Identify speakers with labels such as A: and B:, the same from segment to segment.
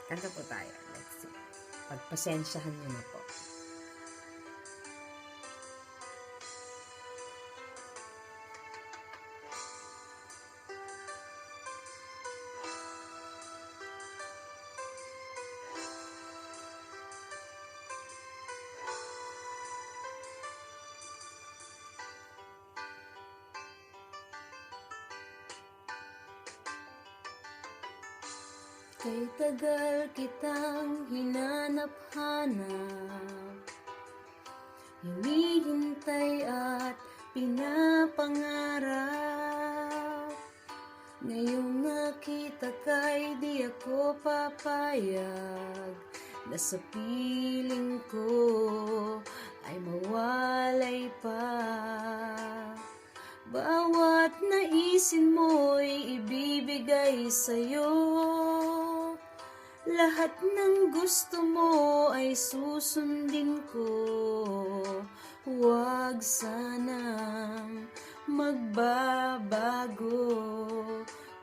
A: Kanta po tayo. Let's see. Pagpasensyahan niyo na po.
B: Kay tagal kitang hinanap-hanap, hinihintay at pinapangarap. Ngayong nakita ka'y di ako papayag na sa piling ko ay mawalay pa. Bawat naisin mo'y ibibigay sa'yo. Lahat ng gusto mo ay susundin ko. Huwag sanang magbabago.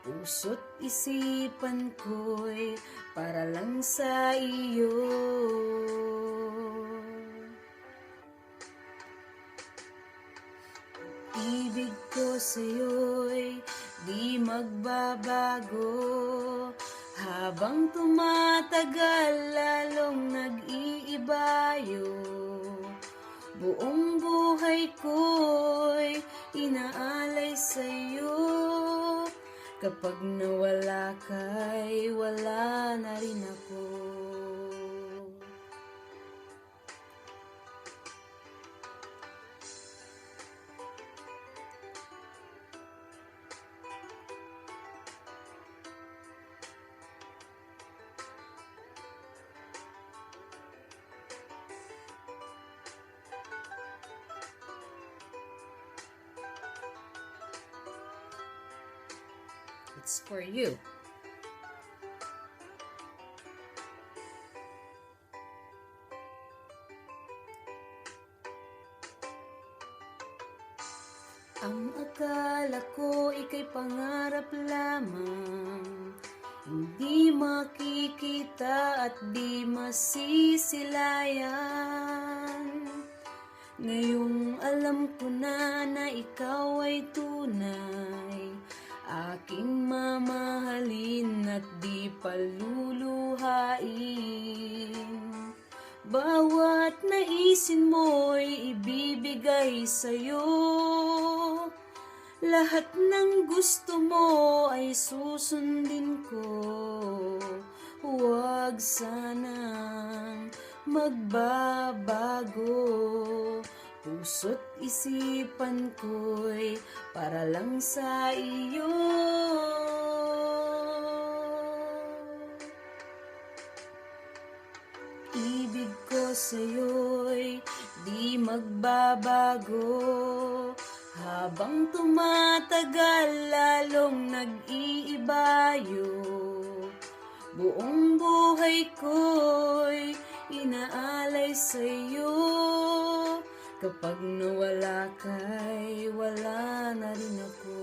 B: Puso't isipan ko'y para lang sa iyo. Ibig ko sa'yo'y di magbabago. Habang tumatagal, lalong nag-iibayo. Buong buhay ko'y inaalay sa'yo. Kapag nawala ka'y wala na rin ako.
A: It's for you.
B: Ang akala ko ika'y pangarap lamang, hindi makikita at di masisilayan. Ngayong alam ko na ikaw ay tunay, aking mamahalin at di paluluhain. Bawat naisin mo'y ibibigay sa'yo. Lahat ng gusto mo ay susundin ko. Huwag sanang magbabago. Puso't isipan ko'y para lang sa iyo. Ibig ko sa'yo'y di magbabago. Habang tumatagal, lalong nag-iibayo. Buong buhay ko'y inaalay sa'yo. Kapag nawala ka'y wala na rin ako.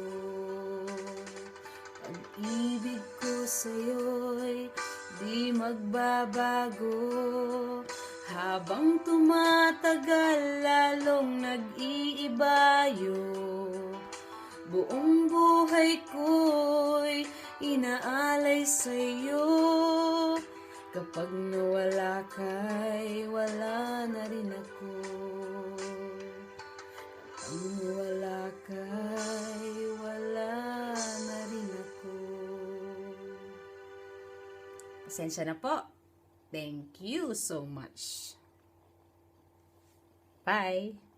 B: Pag-ibig ko sa'yo'y di magbabago. Habang tumatagal, lalong nag-iibayo. Buong buhay ko'y inaalay sa'yo. Kapag nawala ka'y wala na rin ako. Kapag nawala ka'y wala na rin ako.
A: Pasensya na po. Thank you so much. Bye!